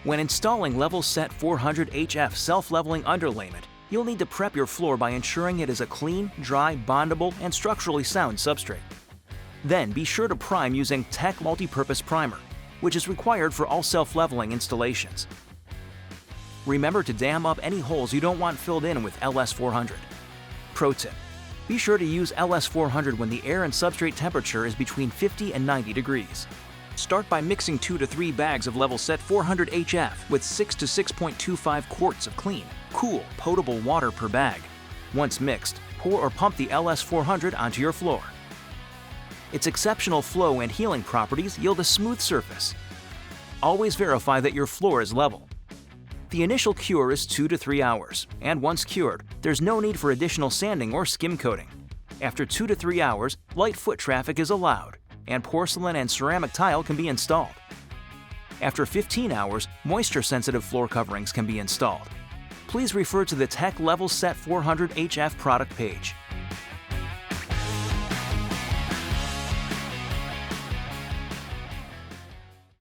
When installing Level Set 400 HF Self-Leveling Underlayment, you'll need to prep your floor by ensuring it is a clean, dry, bondable, and structurally sound substrate. Then be sure to prime using TEC Multipurpose Primer, which is required for all self-leveling installations. Remember to dam up any holes you don't want filled in with LS400. Pro tip: be sure to use LS400 when the air and substrate temperature is between 50 and 90 degrees. Start by mixing 2 to 3 bags of Level Set 400 HF with 6 to 6.25 quarts of clean, cool, potable water per bag. Once mixed, pour or pump the LS400 onto your floor. Its exceptional flow and healing properties yield a smooth surface. Always verify that your floor is level. The initial cure is 2 to 3 hours, and once cured, there's no need for additional sanding or skim coating. After 2 to 3 hours, light foot traffic is allowed, and porcelain and ceramic tile can be installed. After 15 hours, moisture-sensitive floor coverings can be installed. Please refer to the TEC Level Set 400 HF product page.